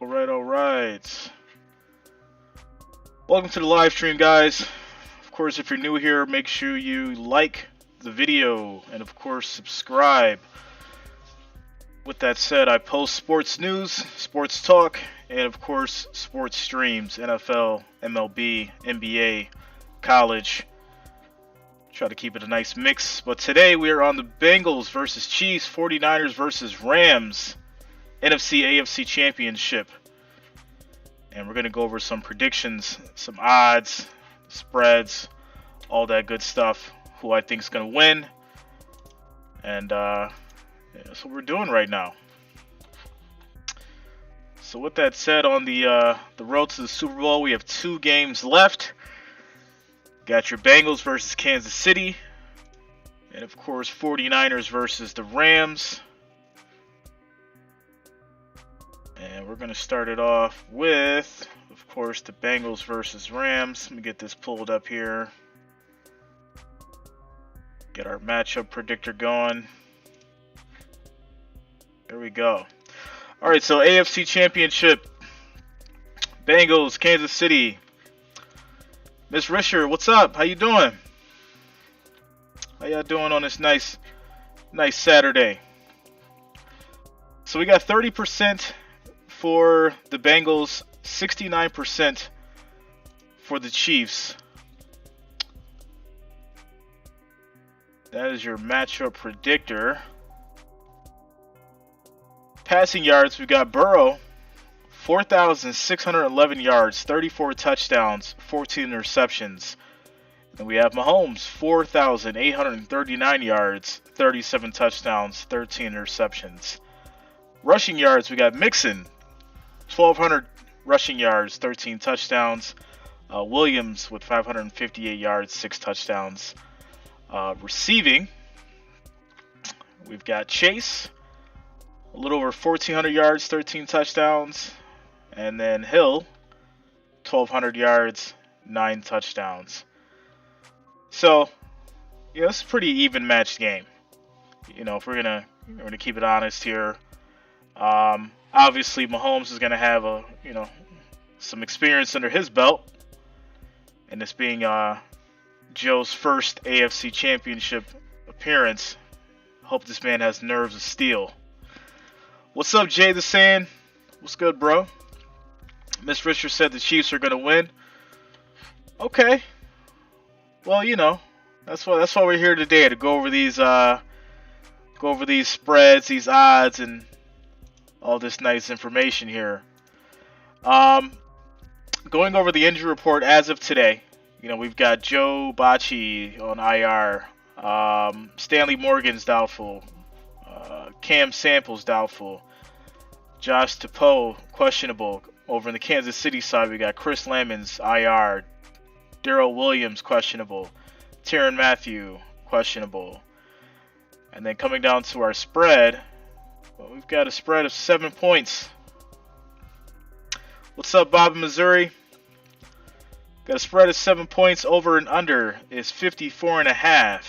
All right. Welcome to the live stream, guys. Of course, if you're new here, make sure you like the video and, of course, subscribe. With that said, I post sports news, sports talk, and, of course, sports streams, NFL, MLB, NBA, college. Try to keep it a nice mix. But today we are on the Bengals versus Chiefs, 49ers versus Rams, NFC AFC Championship. And we're going to go over some predictions, some odds, spreads, all that good stuff, who I think is going to win. And that's what we're doing right now. So with that said, on the road to the Super Bowl, we have 2 games left. Got your Bengals versus Kansas City. And of course, 49ers versus the Rams. And we're going to start it off with, of course, the Bengals versus Rams. Let me get this pulled up here. Get our matchup predictor going. There we go. All right, so AFC Championship. Bengals, Kansas City. Miss Risher, what's up? How you doing? How y'all doing on this nice Saturday? So we got 30% for the Bengals, 69% for the Chiefs. That is your matchup predictor. Passing yards, we got Burrow, 4,611 yards, 34 touchdowns, 14 interceptions. And we have Mahomes, 4,839 yards, 37 touchdowns, 13 interceptions. Rushing yards, we got Mixon, 1,200 rushing yards, 13 touchdowns. Williams with 558 yards, 6 touchdowns. Receiving, we've got Chase, a little over 1,400 yards, 13 touchdowns. And then Hill, 1,200 yards, 9 touchdowns. So, it's a pretty even matched game. If we're gonna keep it honest here. Obviously, Mahomes is gonna have some experience under his belt, and this being Joe's first AFC Championship appearance. Hope this man has nerves of steel. What's up, Jay the Sand? What's good, bro? Miss Richard said the Chiefs are gonna win. Okay. Well, that's why we're here today, to go over these spreads, these odds, and all this nice information here. Going over the injury report as of today. We've got Joe Bacci on IR. Stanley Morgan's doubtful. Cam Samples doubtful. Josh Tepeau questionable. Over in the Kansas City side, we got Chris Lemons IR. Darrell Williams questionable. Tyrann Mathieu questionable. And then coming down to our spread, we've got a spread of 7 points. What's up, Bob in Missouri? Got a spread of 7 points. Over and under is 54.5.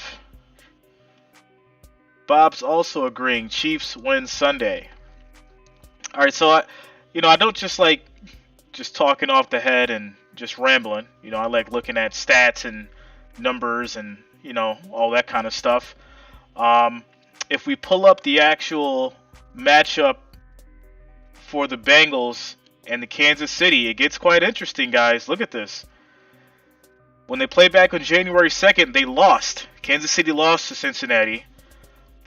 Bob's also agreeing. Chiefs win Sunday. All right, so I don't just like talking off the head and just rambling. I like looking at stats and numbers and all that kind of stuff. If we pull up the actual matchup for the Bengals and the Kansas City, it gets quite interesting, guys. Look at this. When they played back on January 2nd, they lost. Kansas City lost to Cincinnati,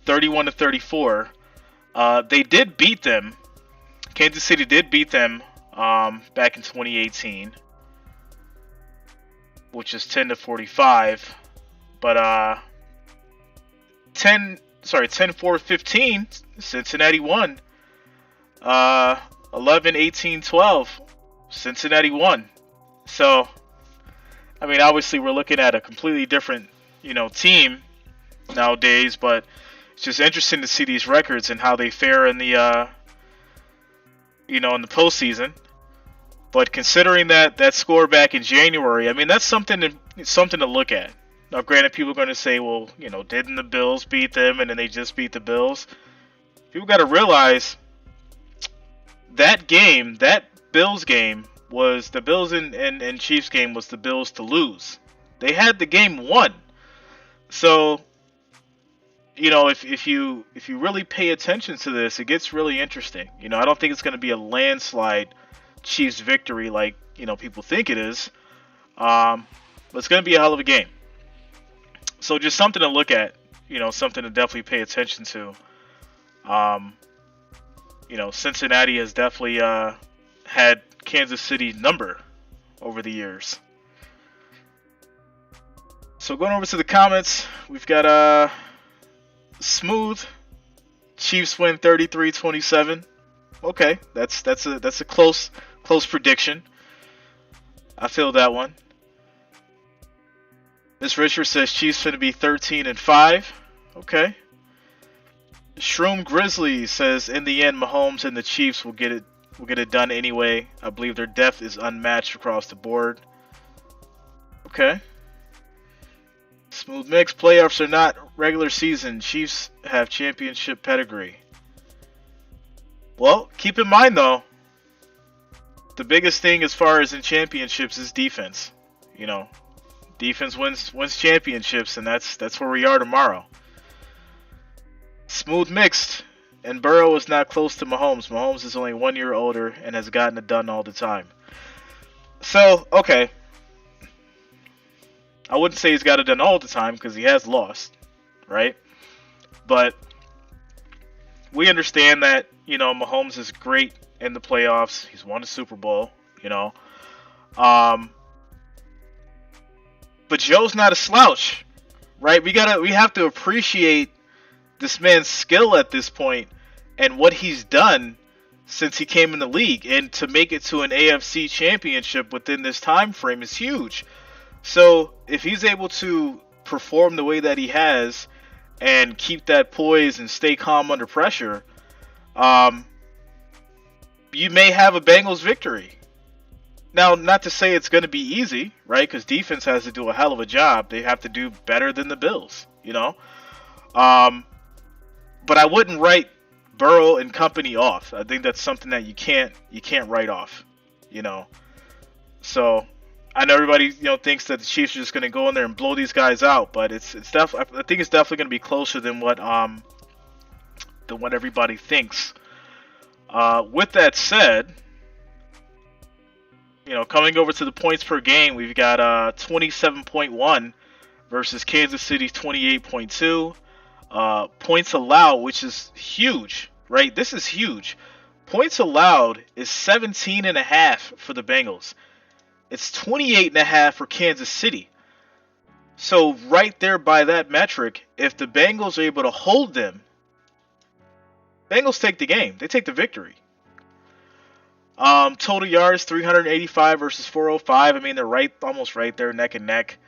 31-34. They did beat them. Kansas City did beat them back in 2018, which is 10-45. But 10-4-15, Cincinnati won. 11-18-12, Cincinnati won. So, obviously we're looking at a completely different, team nowadays, but it's just interesting to see these records and how they fare in the, in the postseason. But considering that score back in January, that's something to look at. Now, granted, people are going to say, well, didn't the Bills beat them and then they just beat the Bills? People got to realize that game, that Bills game, was the Bills and Chiefs game was the Bills to lose. They had the game won. So, if you really pay attention to this, it gets really interesting. I don't think it's going to be a landslide Chiefs victory like people think it is. But it's going to be a hell of a game. So just something to look at. Something to definitely pay attention to. Cincinnati has definitely had Kansas City number over the years. So going over to the comments, we've got Smooth. Chiefs win 33-27. Okay, that's a close prediction. I feel that one. Miss Richard says Chiefs finna be 13-5. Okay. Shroom Grizzly says in the end Mahomes and the Chiefs will get it done anyway. I believe their depth is unmatched across the board. Okay. Smooth Mix, playoffs are not regular season. Chiefs have championship pedigree. Well, keep in mind though, the biggest thing as far as in championships is defense. Defense wins championships, and that's where we are tomorrow. Smooth Mixed, and Burrow is not close to Mahomes. Mahomes is only 1 year older and has gotten it done all the time. So, okay. I wouldn't say he's got it done all the time because he has lost, right? But we understand that, Mahomes is great in the playoffs. He's won a Super Bowl, But Joe's not a slouch, right? We have to appreciate this man's skill at this point and what he's done since he came in the league, and to make it to an AFC championship within this time frame is huge. So if he's able to perform the way that he has and keep that poise and stay calm under pressure, you may have a Bengals victory. Now, not to say it's going to be easy, right? Because defense has to do a hell of a job. They have to do better than the Bills, But I wouldn't write Burrow and company off. I think that's something that you can't write off, So I know everybody thinks that the Chiefs are just going to go in there and blow these guys out, but I think it's definitely going to be closer than what everybody thinks. With that said, coming over to the points per game, we've got 27.1 versus Kansas City's 28.2. Points allowed, which is huge, right? This is huge. Points allowed is 17.5 for the Bengals. It's 28.5 for Kansas City. So right there by that metric, if the Bengals are able to hold them, Bengals take the game. They take the victory. Total yards 385 versus 405. I mean, they're almost right there, neck and neck.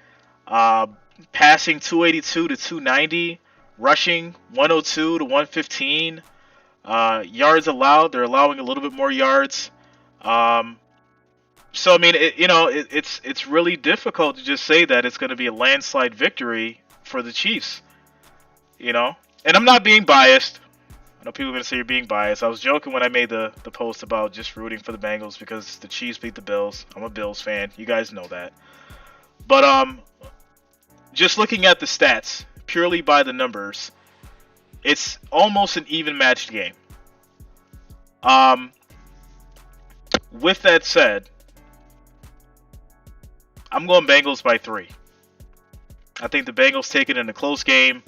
Passing 282 to 290. Rushing 102 to 115. Yards allowed, they're allowing a little bit more yards. So I mean, it's really difficult to just say that it's going to be a landslide victory for the Chiefs. And I'm not being biased. I know people are going to say you're being biased. I was joking when I made the post about just rooting for the Bengals because the Chiefs beat the Bills. I'm a Bills fan. You guys know that. But just looking at the stats, purely by the numbers, it's almost an even matched game. With that said, I'm going Bengals by 3. I think the Bengals take it in a close game.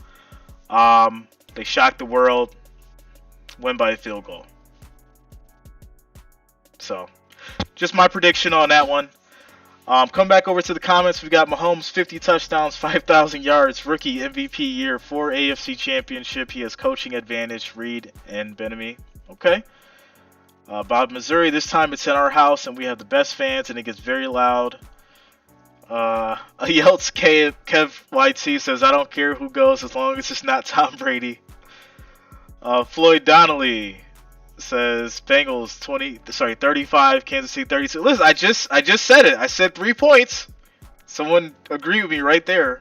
They shock the world. Win by a field goal. So, just my prediction on that one. Come back over to the comments. We've got Mahomes, 50 touchdowns, 5,000 yards, rookie MVP year, 4 AFC championship. He has coaching advantage, Reed and Benamy. Okay. Bob, Missouri, this time it's in our house and we have the best fans and it gets very loud. Yelts Kev YT says, I don't care who goes as long as it's not Tom Brady. Floyd Donnelly says Bengals 35, Kansas City 32. Listen, I just said it. I said 3 points. Someone agree with me right there.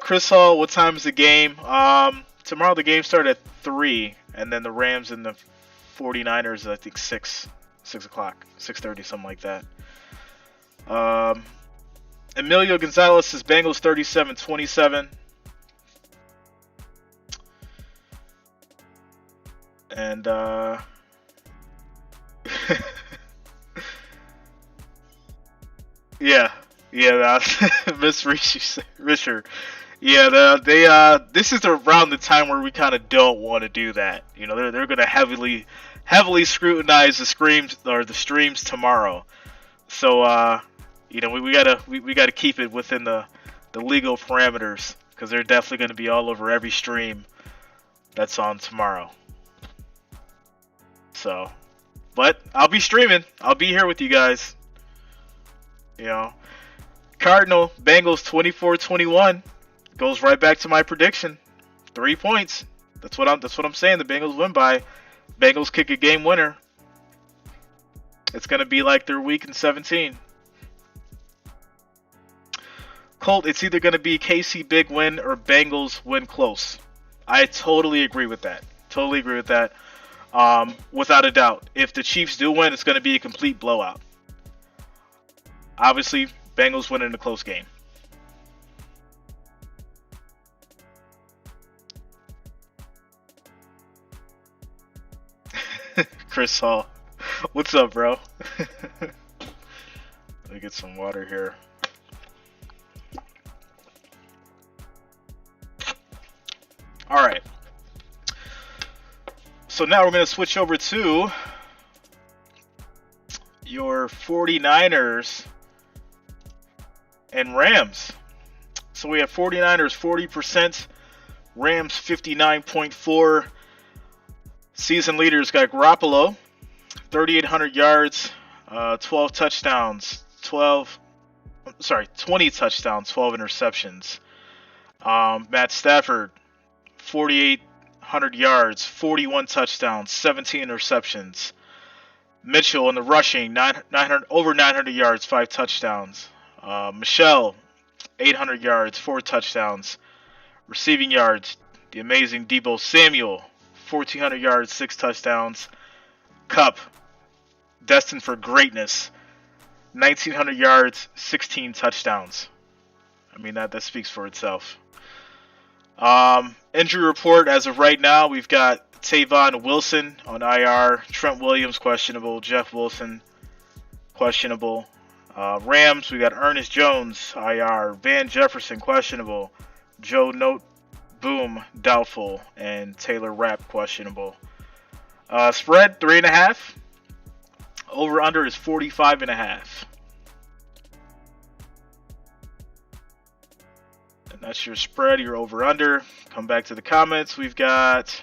Chris Hall, what time is the game? Tomorrow the game starts at 3, and then the Rams and the 49ers, I think 6 o'clock, 6:30, something like that. Emilio Gonzalez says Bengals 37-27. And yeah, that's Miss Risher. Yeah, this is around the time where we kind of don't want to do that. You know, they're going to heavily scrutinize the streams tomorrow. So you know, we gotta keep it within the legal parameters, because they're definitely going to be all over every stream that's on tomorrow. So, but I'll be streaming. I'll be here with you guys. You know, Cardinal Bengals 24-21 goes right back to my prediction. 3 points. That's what I'm saying. The Bengals win by. Bengals kick a game winner. It's gonna be like their week in 17. Colt, it's either gonna be KC big win or Bengals win close. I totally agree with that. Without a doubt. If the Chiefs do win, it's gonna be a complete blowout. Obviously, Bengals win in a close game. Chris Hall. What's up, bro? Let me get some water here. Alright. So now we're going to switch over to your 49ers and Rams. So we have 49ers 40%, Rams 59.4%. Season leaders got Garoppolo, 3,800 yards, 12 touchdowns, 20 touchdowns, 12 interceptions. Matt Stafford, 4,800 yards, 41 touchdowns, 17 interceptions. Mitchell in the rushing, over 900 yards, 5 touchdowns. Michelle, 800 yards, 4 touchdowns. Receiving yards, the amazing Deebo Samuel, 1,400 yards, 6 touchdowns. Cup, destined for greatness, 1,900 yards, 16 touchdowns. I mean, that speaks for itself. Injury report as of right now, we've got Tavon Wilson on IR, Trent Williams questionable, Jeff Wilson questionable. Rams, we got Ernest Jones IR, Van Jefferson questionable, Joe Boom doubtful, and Taylor Rapp questionable. Spread 3.5. Over under is 45.5. And that's your spread, your over under. Come back to the comments. We've got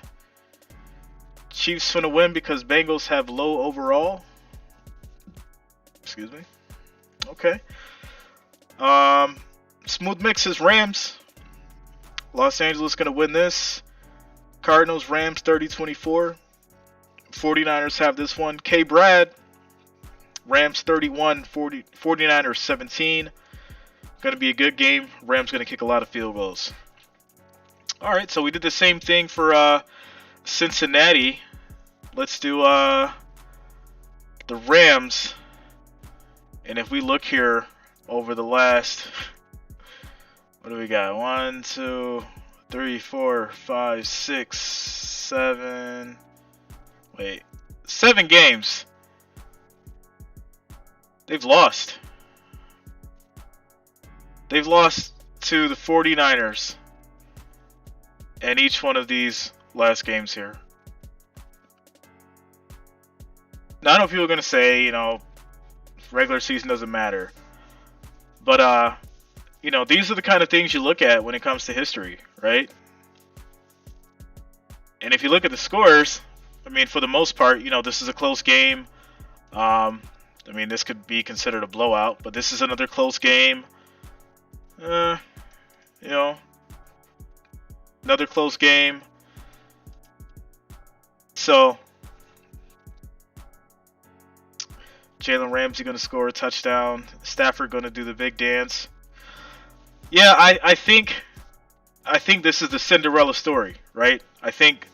Chiefs gonna win because Bengals have low overall. Excuse me. Okay. Smooth mixes, Rams. Los Angeles going to win this. Cardinals, Rams 30-24. 49ers have this one. K. Brad, Rams 31, 49ers 17. Going to be a good game. Rams going to kick a lot of field goals. All right, so we did the same thing for Cincinnati. Let's do the Rams. And if we look here over the last... What do we got? 1, 2, 3, 4, 5, 6, 7. Wait. 7 games. They've lost. They've lost to the 49ers. And each one of these last games here. Now, I know people are going to say, you know, regular season doesn't matter. But, you know, these are the kind of things you look at when it comes to history, right? And if you look at the scores, I mean, for the most part, you know, this is a close game. I mean, this could be considered a blowout, but this is another close game. You know, another close game. So, Jalen Ramsey going to score a touchdown. Stafford going to do the big dance. Yeah, I think this is the Cinderella story, right? I think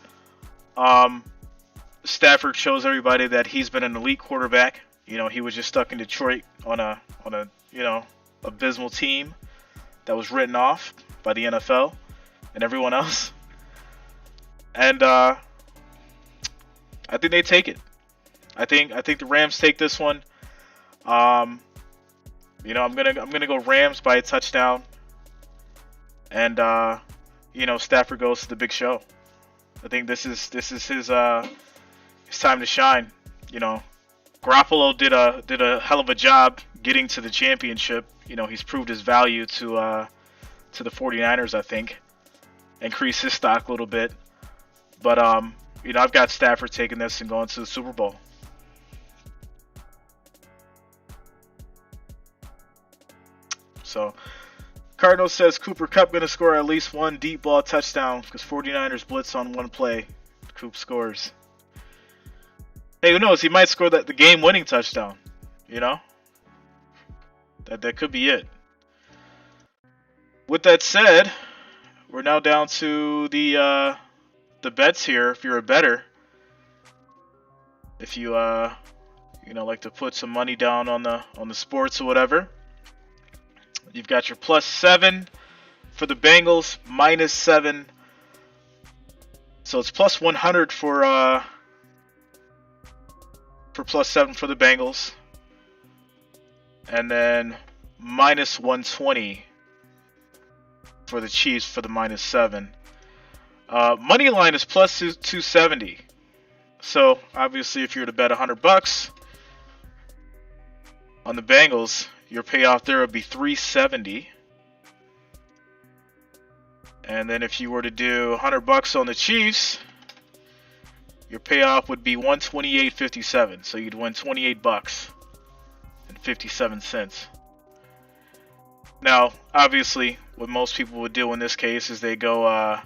Stafford shows everybody that he's been an elite quarterback. You know, he was just stuck in Detroit on a abysmal team that was written off by the NFL and everyone else. And I think they take it. I think the Rams take this one. I'm gonna go Rams by a touchdown. And Stafford goes to the big show. I think this is his time to shine. You know, Garoppolo did a hell of a job getting to the championship. You know, he's proved his value to the 49ers, I think. Increase his stock a little bit. But I've got Stafford taking this and going to the Super Bowl. So Cardinals says Cooper Kupp going to score at least one deep ball touchdown because 49ers blitz on one play. Coop scores. Hey, who knows? He might score the game-winning touchdown. You know? That could be it. With that said, we're now down to the bets here. If you're a bettor, if you like to put some money down on the sports or whatever, you've got your +7 for the Bengals, -7. So it's +100 for +7 for the Bengals, and then -120 for the Chiefs for the -7. Money line is +270. So obviously, if you were to bet $100 on the Bengals, your payoff there would be $370. And then if you were to do $100 on the Chiefs, your payoff would be $128.57. So you'd win $28.57. Now, obviously, what most people would do in this case is they go,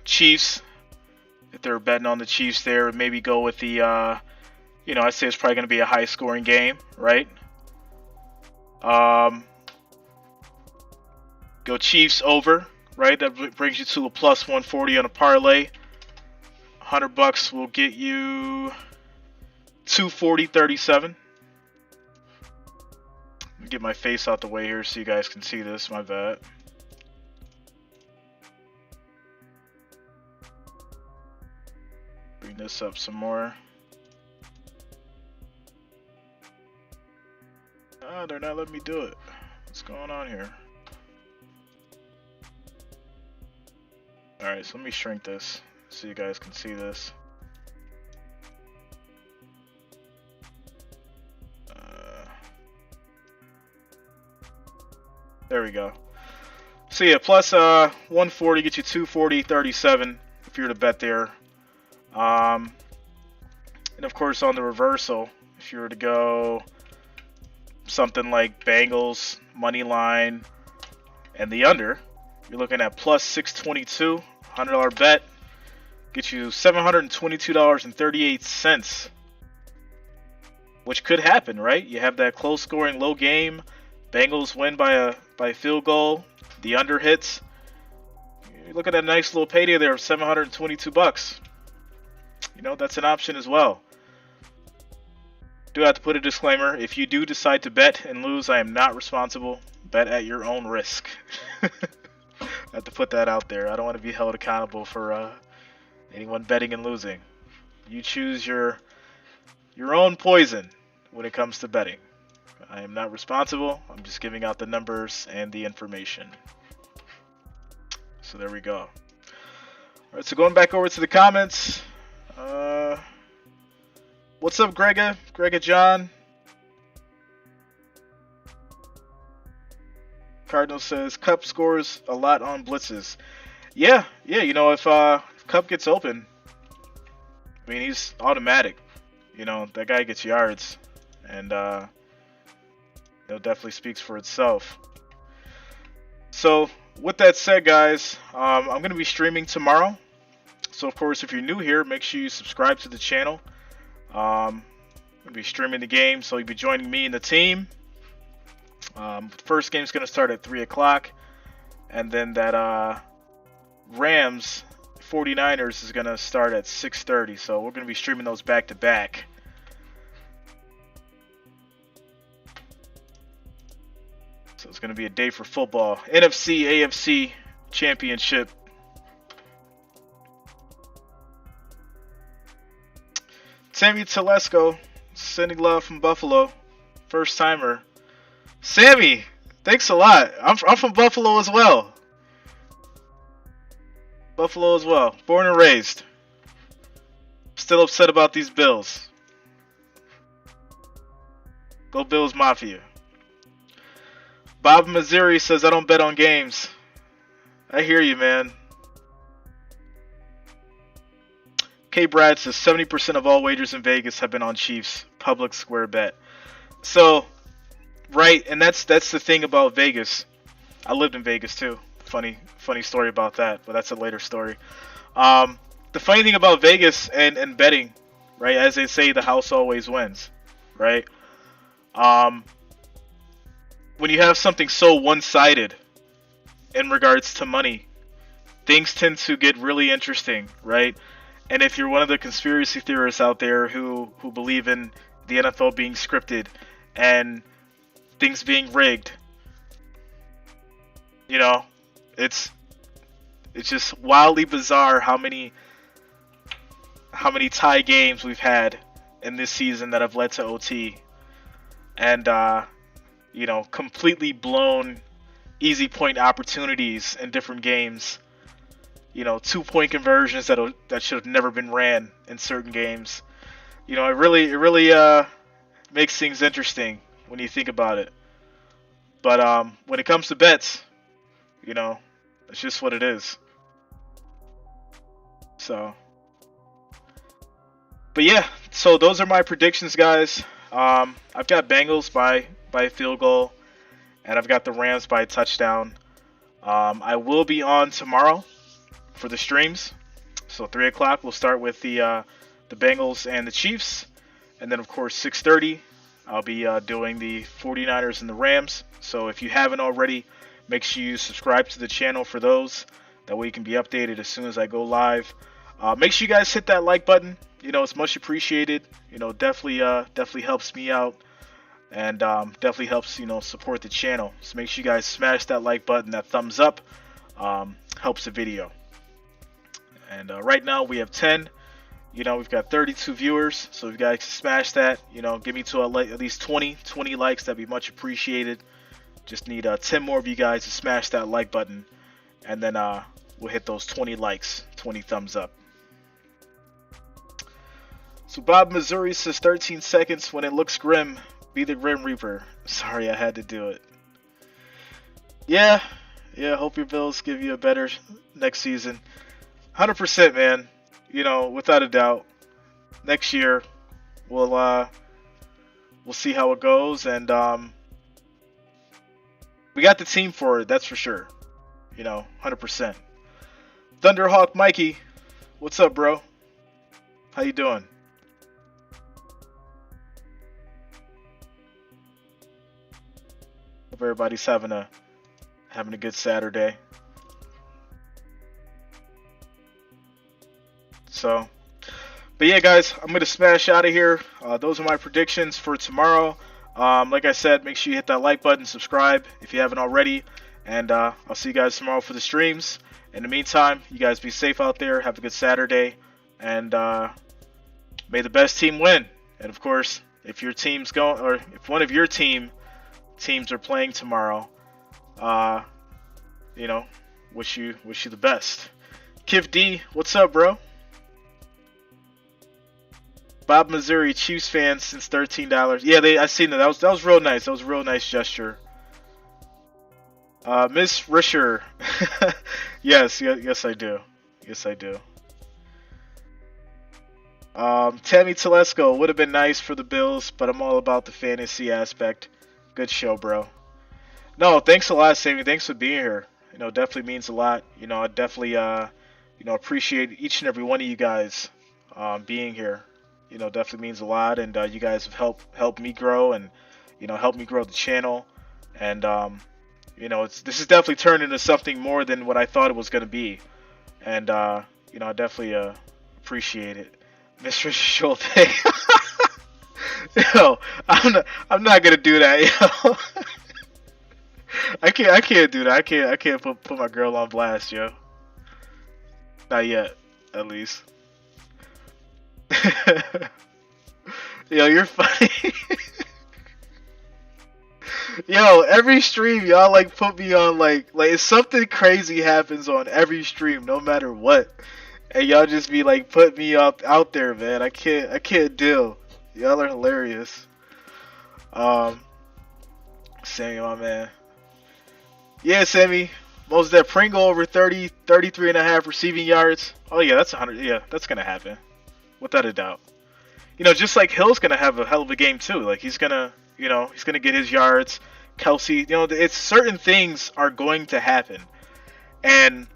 Chiefs. If they're betting on the Chiefs there, maybe go with the, I'd say it's probably going to be a high-scoring game, right? Go Chiefs over, right? That brings you to a +140 on a parlay. $100 will get you $240.37. Let me get my face out the way here so you guys can see this. My bad. Bring this up some more. Ah, they're not letting me do it. What's going on here? Alright, so let me shrink this so you guys can see this. There we go. So yeah, +140 gets you $240.37 if you were to bet there. And of course on the reversal, if you were to go something like Bengals money line and the under, you're looking at +622, $100 bet, gets you $722.38, which could happen, right? You have that close scoring low game, Bengals win by a field goal, the under hits. You're looking at a nice little payday there of $722. That's an option as well. Do have to put a disclaimer: if you do decide to bet and lose, I am not responsible. Bet at your own risk. I have to put that out there. I don't want to be held accountable for anyone betting and losing. You choose your own poison when it comes to betting. I am not responsible. I'm just giving out the numbers and the information. So there we go. Alright, so going back over to the comments. What's up, Grega? Grega John. Cardinal says Kupp scores a lot on blitzes. Yeah. If Kupp gets open, I mean, he's automatic. That guy gets yards, and it definitely speaks for itself. So with that said, guys, I'm going to be streaming tomorrow. So of course, if you're new here, make sure you subscribe to the channel. I'm going to be streaming the game, so you'll be joining me in the team. First game's going to start at 3 o'clock, and then that Rams 49ers is going to start at 6:30, so we're going to be streaming those back to back. So it's going to be a day for football. NFC AFC Championship. Sammy Telesco, sending love from Buffalo. First timer. Sammy, thanks a lot. I'm from Buffalo as well. Buffalo as well. Born and raised. Still upset about these Bills. Go Bills Mafia. Bob Missouri says, I don't bet on games. I hear you, man. K. Brad says 70% of all wagers in Vegas have been on Chiefs. Public square bet. So, right, and that's the thing about Vegas. I lived in Vegas too. Funny story about that, but that's a later story. The funny thing about Vegas and betting, right, as they say, the house always wins, right? When you have something so one-sided in regards to money, things tend to get really interesting, right? And if you're one of the conspiracy theorists out there who believe in the NFL being scripted and things being rigged, you know, it's just wildly bizarre how many tie games we've had in this season that have led to OT, and you know, completely blown easy point opportunities in different games. You know, 2-point conversions that should have never been ran in certain games. You know, it really makes things interesting when you think about it. But when it comes to bets, you know, it's just what it is. So, but yeah, so those are my predictions, guys. I've got Bengals by a field goal, and I've got the Rams by a touchdown. I will be on tomorrow for the streams. So 3 o'clock we'll start with the Bengals and the Chiefs, and then of course 6:30 I'll be doing the 49ers and the Rams. So if you haven't already, make sure you subscribe to the channel for those. That way you can be updated as soon as I go live. Make sure you guys hit that like button. You know, it's much appreciated. You know, definitely helps me out, and definitely helps, you know, support the channel. So make sure you guys smash that like button, that thumbs up, helps the video. And right now we have 10. You know, we've got 32 viewers, so if you guys smash that, you know, give me to at least 20 likes. That'd be much appreciated. Just need 10 more of you guys to smash that like button, and then we'll hit those 20 likes, 20 thumbs up. So Bob Missouri says 13 seconds when it looks grim. Be the Grim Reaper. Sorry, I had to do it. Yeah, hope your Bills give you a better next season. 100%, man. You know, without a doubt. Next year, we'll see how it goes, and we got the team for it. That's for sure. You know, 100%. Thunderhawk Mikey, what's up, bro? How you doing? Hope everybody's having a good Saturday. So, but yeah, guys, I'm gonna smash out of here. Those are my predictions for tomorrow. Like I said, make sure you hit that like button, subscribe if you haven't already, and I'll see you guys tomorrow for the streams. In the meantime, you guys be safe out there. Have a good Saturday, and may the best team win. And of course, if your team's going, or if one of your teams are playing tomorrow, you know, wish you the best. Kiv D, what's up, bro? Bob Missouri, Chiefs fans since $13. Yeah, I seen that. That was real nice. That was a real nice gesture. Miss Risher. yes, I do. Yes, I do. Tammy Telesco, would have been nice for the Bills, but I'm all about the fantasy aspect. Good show, bro. No, thanks a lot, Sammy. Thanks for being here. You know, definitely means a lot. You know, I definitely, you know, appreciate each and every one of you guys being here. You know, definitely means a lot, and you guys have helped me grow, and you know, helped me grow the channel, and you know, this is definitely turned into something more than what I thought it was going to be, and I definitely appreciate it. Mr. Schulte. Yo, I'm not gonna do that, yo. I can't do that. I can't put my girl on blast, yo. Not yet, at least. Yo, you're funny. Yo, every stream y'all like put me on like if something crazy happens on every stream, no matter what, and y'all just be like put me up out there, man. I can't deal. Y'all are hilarious. Sammy, my man. Yeah, Sammy. Most that Pringle over 30, 33 and a half receiving yards. Oh yeah, that's 100. Yeah, that's gonna happen, without a doubt. Just like Hill's gonna have a hell of a game too. Like he's gonna get his yards. Kelsey, it's certain things are going to happen, and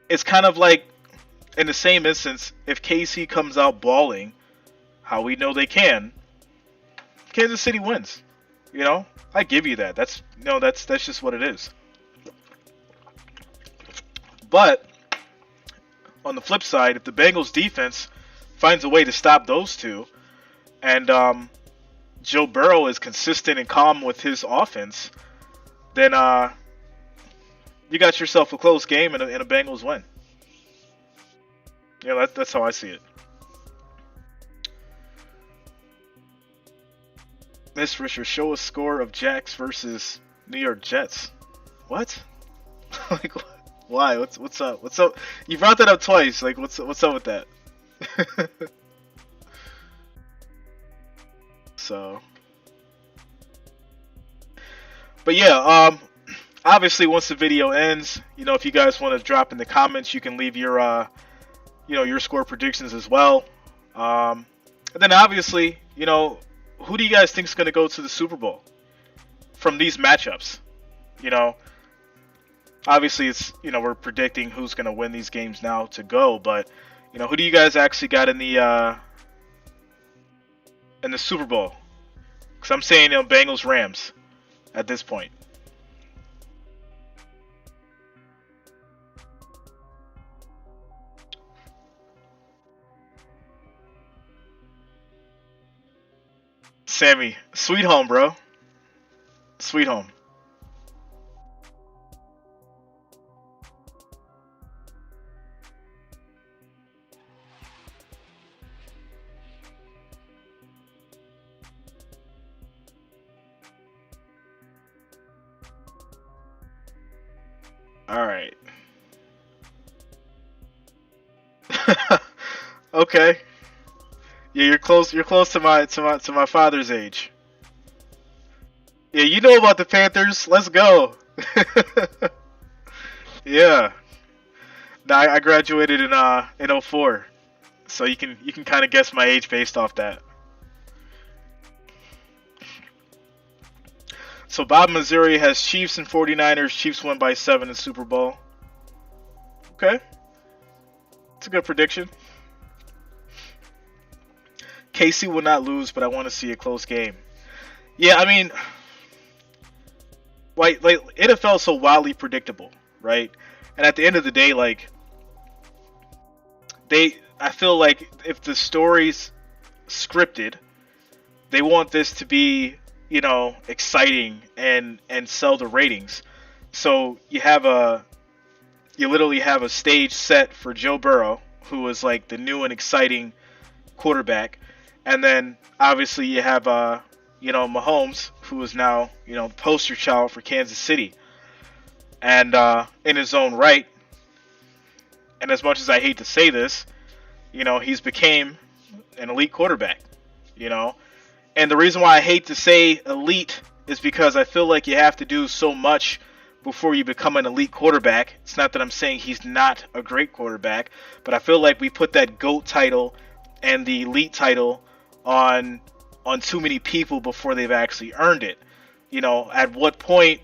it's kind of like in the same instance, if KC comes out balling, how we know they can, Kansas City wins. I give you that. That's just what it is. But on the flip side, if the Bengals defense finds a way to stop those two, and Joe Burrow is consistent and calm with his offense, then you got yourself a close game and a Bengals win. That's how I see it. Miss Richard, show a score of Jacks versus New York Jets. What? Like, why? What's up? What's up? You brought that up twice. Like, what's up with that? So, but yeah, obviously once the video ends, if you guys want to drop in the comments, you can leave your your score predictions as well. And then obviously, who do you guys think is going to go to the Super Bowl from these matchups? Obviously it's, we're predicting who's going to win these games now to go, but who do you guys actually got in the Super Bowl? Because I'm saying Bengals Rams at this point. Sammy, sweet home, bro. Sweet home. All right. Okay. Yeah, you're close. You're close to my father's age. Yeah, you know about the Panthers. Let's go. Yeah. Nah, I graduated in 04, so you can kind of guess my age based off that. So Bob Missouri has Chiefs and 49ers. Chiefs win by 7 in Super Bowl. Okay. It's a good prediction. KC will not lose, but I want to see a close game. Yeah, I mean, like NFL is so wildly predictable, right? And at the end of the day, I feel like if the story's scripted, they want this to be, exciting and sell the ratings. So you literally have a stage set for Joe Burrow, who is like the new and exciting quarterback. And then obviously you have Mahomes, who is now the poster child for Kansas City, and in his own right. And as much as I hate to say this, he's became an elite quarterback. And the reason why I hate to say elite is because I feel like you have to do so much before you become an elite quarterback. It's not that I'm saying he's not a great quarterback, but I feel like we put that GOAT title and the elite title on too many people before they've actually earned it. At what point,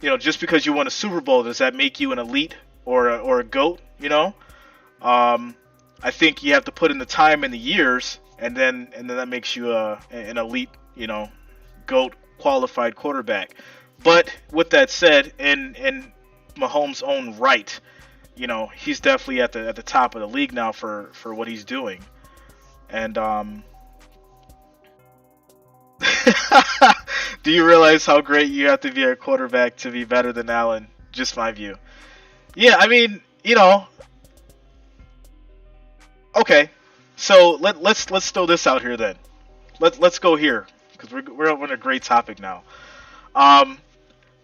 just because you won a Super Bowl, does that make you an elite or a GOAT? I think you have to put in the time and the years, and then that makes you an elite, GOAT qualified quarterback. But with that said, in Mahomes' own right, he's definitely at the top of the league now for what he's doing. And do you realize how great you have to be a quarterback to be better than Allen? Just my view. Yeah, I mean, okay. So let's throw this out here then. Let's go here because we're on a great topic now.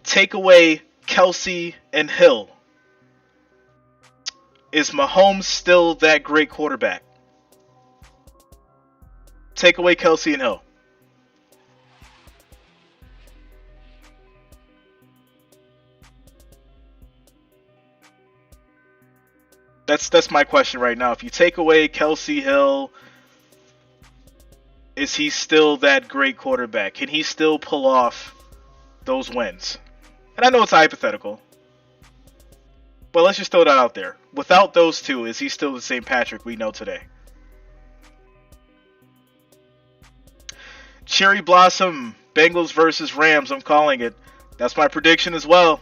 Take away Kelsey and Hill. Is Mahomes still that great quarterback? Take away Kelsey and Hill. That's my question right now. If you take away Kelsey, Hill, is he still that great quarterback? Can he still pull off those wins? And I know it's hypothetical, but let's just throw that out there. Without those two, is he still the same Patrick we know today? Cherry Blossom, Bengals versus Rams. I'm calling it. That's my prediction as well.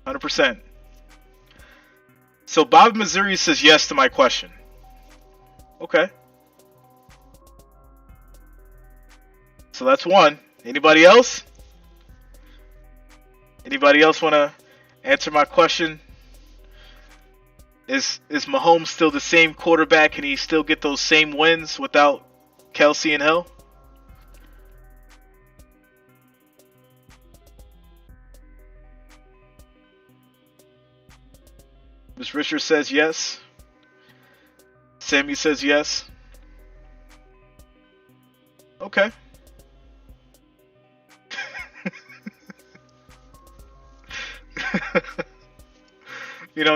100%. So Bob Missouri says yes to my question. Okay. So that's one. Anybody else? Anybody else want to answer my question? Is Mahomes still the same quarterback? Can he still get those same wins without Kelsey and Hill? Ms. Richard says yes. Sammy says yes. Okay.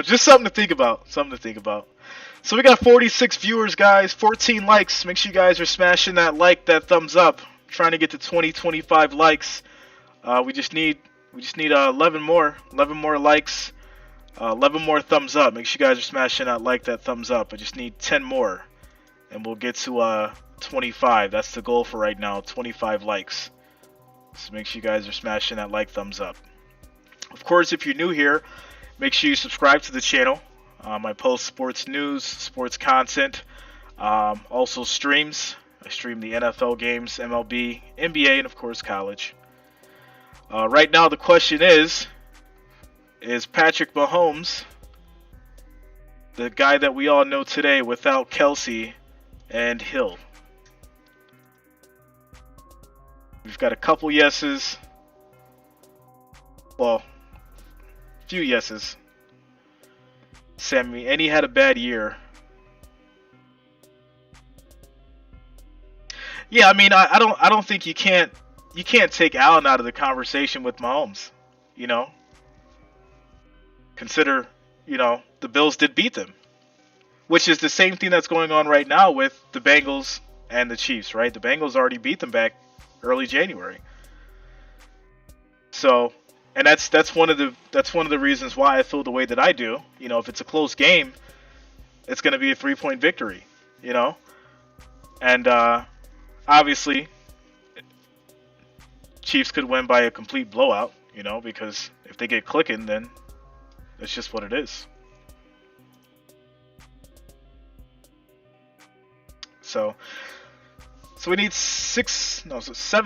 Just something to think about. Something to think about. So we got 46 viewers, guys. 14 likes. Make sure you guys are smashing that that thumbs up. Trying to get to 25 likes. We just need 11 more. 11 more likes. 11 more thumbs up. Make sure you guys are smashing that thumbs up. I just need 10 more, and we'll get to 25. That's the goal for right now. 25 likes. So make sure you guys are smashing that thumbs up. Of course, if you're new here, make sure you subscribe to the channel. I post sports news, sports content, also streams. I stream the NFL games, MLB, NBA, and of course college. Right now the question is Patrick Mahomes the guy that we all know today without Kelsey and Hill? We've got a couple yeses. Well, few yeses. Sammy, and he had a bad year. Yeah, I mean, I don't think you can't take Allen out of the conversation with Mahomes. You know, consider, the Bills did beat them, which is the same thing that's going on right now with the Bengals and the Chiefs, right? The Bengals already beat them back early January. So, and that's one of the reasons why I feel the way that I do. If it's a close game, it's going to be a 3-point victory. And obviously, Chiefs could win by a complete blowout. Because if they get clicking, then that's just what it is. So we need 7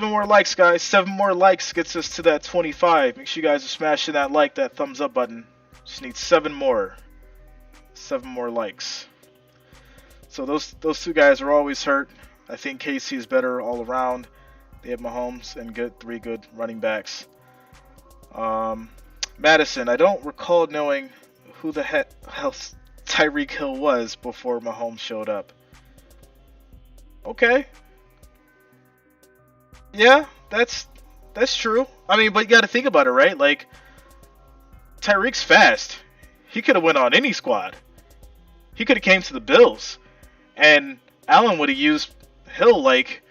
more likes, guys. 7 more likes gets us to that 25. Make sure you guys are smashing that thumbs up button. Just need 7 more. 7 more likes. So those two guys are always hurt. I think KC is better all around. They have Mahomes and 3 good running backs. Madison, I don't recall knowing who the hell Tyreek Hill was before Mahomes showed up. Okay. Yeah, that's true. I mean, but you got to think about it, right? Like, Tyreek's fast. He could have went on any squad. He could have came to the Bills, and Allen would have used Hill like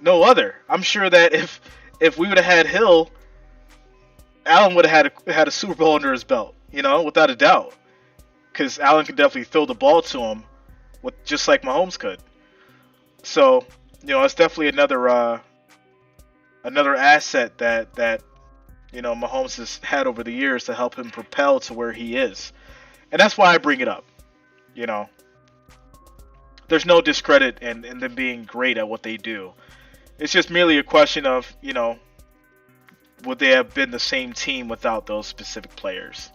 no other. I'm sure that if we would have had Hill, Allen would have had a Super Bowl under his belt, without a doubt. Because Allen could definitely throw the ball to him, just like Mahomes could. So, it's definitely another asset that Mahomes has had over the years to help him propel to where he is. And that's why I bring it up. There's no discredit in them being great at what they do. It's just merely a question of, would they have been the same team without those specific players?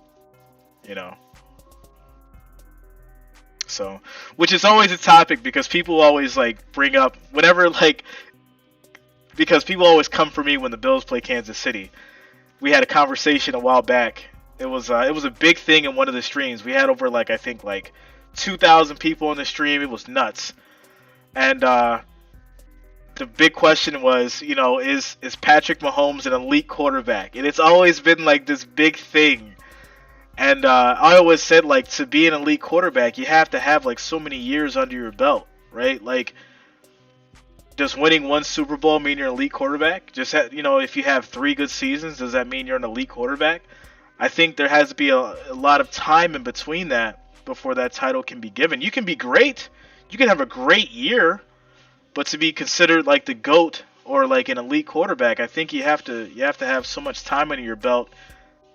So, which is always a topic because people always bring up whenever because people always come for me when the Bills play Kansas City. We had a conversation a while back. It was a big thing in one of the streams. We had over I think 2,000 people on the stream. It was nuts. And the big question was, is Patrick Mahomes an elite quarterback? And it's always been this big thing. And I always said, to be an elite quarterback, you have to have, so many years under your belt, right? Does winning one Super Bowl mean you're an elite quarterback? Just, if you have 3 good seasons, does that mean you're an elite quarterback? I think there has to be a lot of time in between that before that title can be given. You can be great. You can have a great year, but to be considered the GOAT or an elite quarterback, I think you have to have so much time under your belt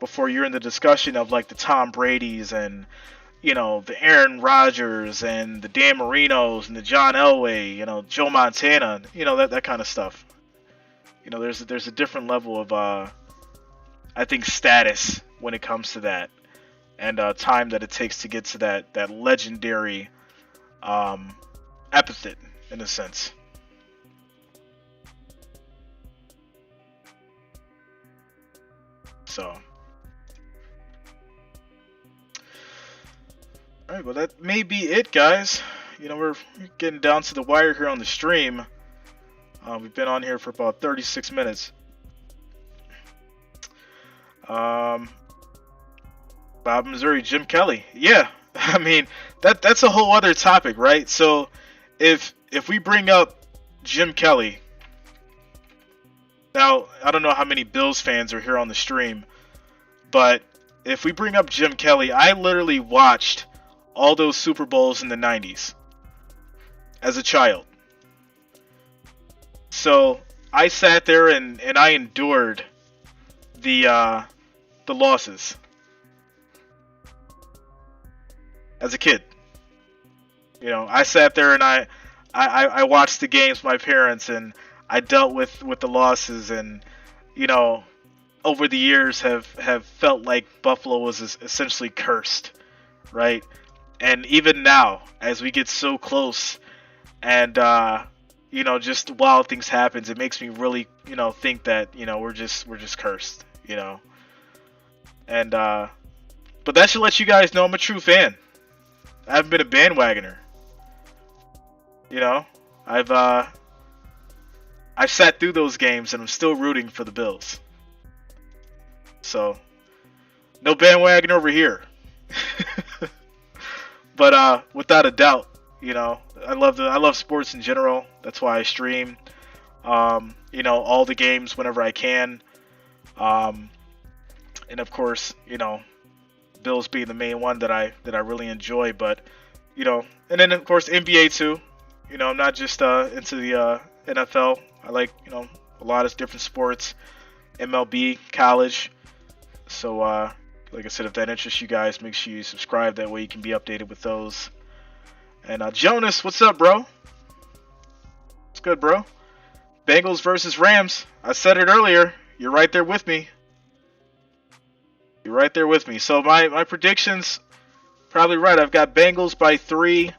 before you're in the discussion of the Tom Brady's and the Aaron Rodgers and the Dan Marinos and the John Elway, Joe Montana, that kind of stuff. There's a different level of I think status when it comes to that, and time that it takes to get to that legendary epithet in a sense. So. Alright, well that may be it, guys. We're getting down to the wire here on the stream. We've been on here for about 36 minutes. Bob, Missouri, Jim Kelly. Yeah, I mean, that's a whole other topic, right? So, if we bring up Jim Kelly, now, I don't know how many Bills fans are here on the stream, but if we bring up Jim Kelly, I literally watched all those Super Bowls in the 90s as a child. So I sat there and I endured the losses as a kid. I sat there and I watched the games with my parents, and I dealt with the losses, and over the years have felt like Buffalo was essentially cursed, right? And even now, as we get so close, and just wild things happens, it makes me really, think that we're just cursed, And but that should let you guys know I'm a true fan. I haven't been a bandwagoner. I've sat through those games and I'm still rooting for the Bills. So, no bandwagon over here. But without a doubt, I love sports in general. That's why I stream. All the games whenever I can. And of course, Bills being the main one that I really enjoy. But and then of course NBA too. I'm not just into the NFL. I like a lot of different sports, MLB, college. So like I said, if that interests you guys, make sure you subscribe. That way you can be updated with those. And Jonas, what's up, bro? What's good, bro? Bengals versus Rams. I said it earlier. You're right there with me. You're right there with me. So my predictions, probably right. I've got Bengals by 3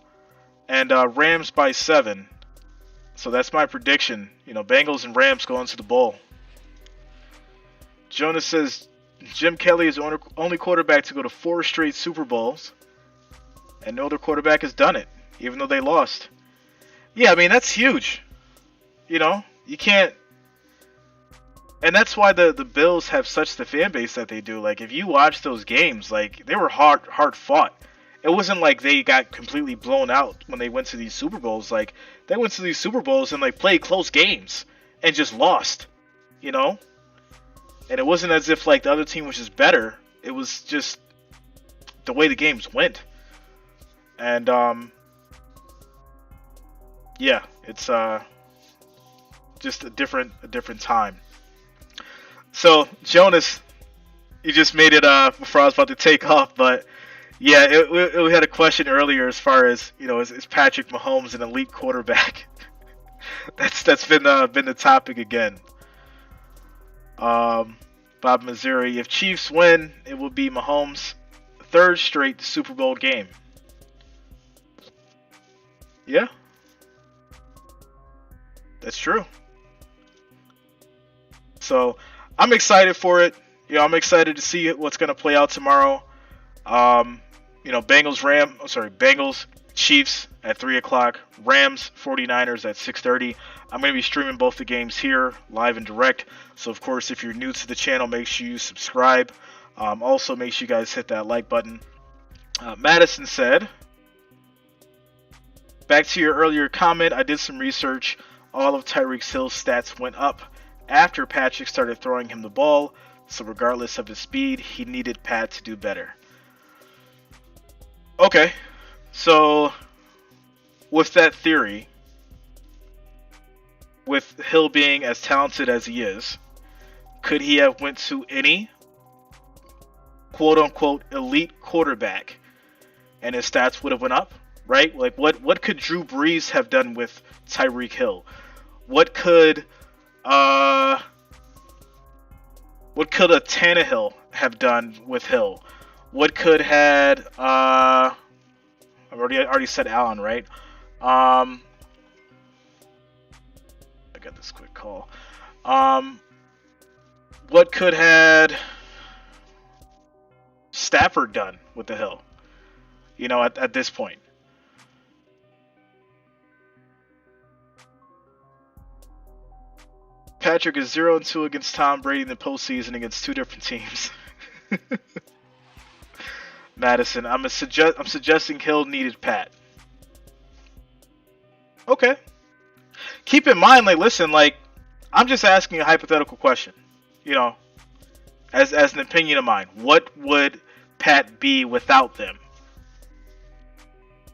and Rams by 7. So that's my prediction. Bengals and Rams go into the bowl. Jonas says Jim Kelly is the only quarterback to go to 4 straight Super Bowls, and no other quarterback has done it, even though they lost. Yeah, I mean, that's huge. You can't... And that's why the Bills have such the fan base that they do. If you watch those games, they were hard fought. It wasn't like they got completely blown out when they went to these Super Bowls. They went to these Super Bowls and played close games and just lost, And it wasn't as if the other team was just better. It was just the way the games went. And it's just a different time. So Jonas, you just made it before I was about to take off, but yeah, we had a question earlier as far as, you know, is Patrick Mahomes an elite quarterback? that's been the topic again. Bob Missouri, if Chiefs win, it will be Mahomes' third straight Super Bowl game. Yeah, that's true. So I'm excited for it. You know, I'm excited to see what's going to play out tomorrow. You know, Bengals, Chiefs at 3 o'clock, Rams, 49ers at 6:30. I'm going to be streaming both the games here, live and direct. So, of course, if you're new to the channel, make sure you subscribe. Also, make sure you guys hit that like button. Madison said, back to your earlier comment, I did some research. All of Tyreek Hill's stats went up after Patrick started throwing him the ball. So regardless of his speed, he needed Pat to do better. Okay, so with that theory, with Hill being as talented as he is, could he have went to any quote-unquote elite quarterback and his stats would have went up, right? Like what could Drew Brees have done with Tyreek Hill? What could a Tannehill have done with Hill? What could had I've already said Allen, right? I got this quick call. What could had Stafford done with the Hill? You know, at this point. Patrick is 0-2 against Tom Brady in the postseason against two different teams. Madison, I'm suggesting Hill needed Pat. Okay. Keep in mind, like, listen, like, I'm just asking a hypothetical question. You know, as an opinion of mine, what would Pat be without them?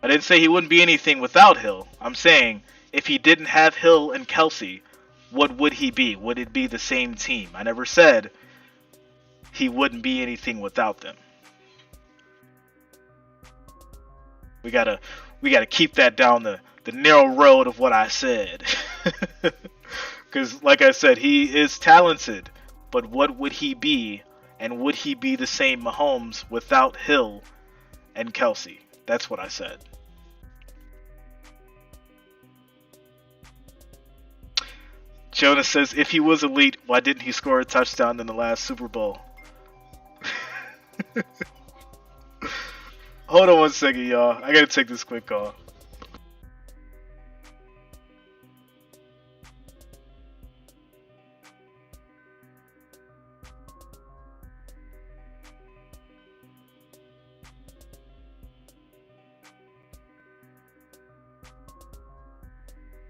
I didn't say he wouldn't be anything without Hill. I'm saying if he didn't have Hill and Kelsey, what would he be? Would it be the same team? I never said he wouldn't be anything without them. We gotta keep that down the narrow road of what I said. Because, like I said, he is talented, but what would he be? And would he be the same Mahomes without Hill and Kelsey? That's what I said. Jonas says, if he was elite, why didn't he score a touchdown in the last Super Bowl? Hold on one second, y'all. I gotta take this quick call.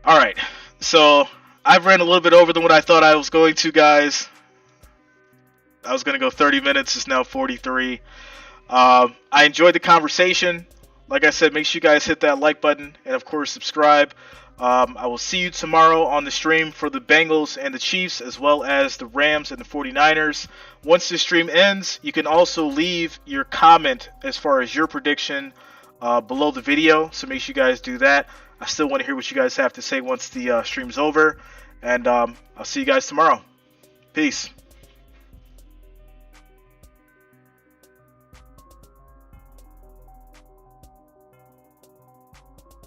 Alright, so I've ran a little bit over than what I thought I was going to, guys. I was going to go 30 minutes. It's now 43. I enjoyed the conversation. Like I said, make sure you guys hit that like button and, of course, subscribe. I will see you tomorrow on the stream for the Bengals and the Chiefs, as well as the Rams and the 49ers. Once the stream ends, you can also leave your comment as far as your prediction below the video. So make sure you guys do that. I still want to hear what you guys have to say once the stream's over. And I'll see you guys tomorrow. Peace.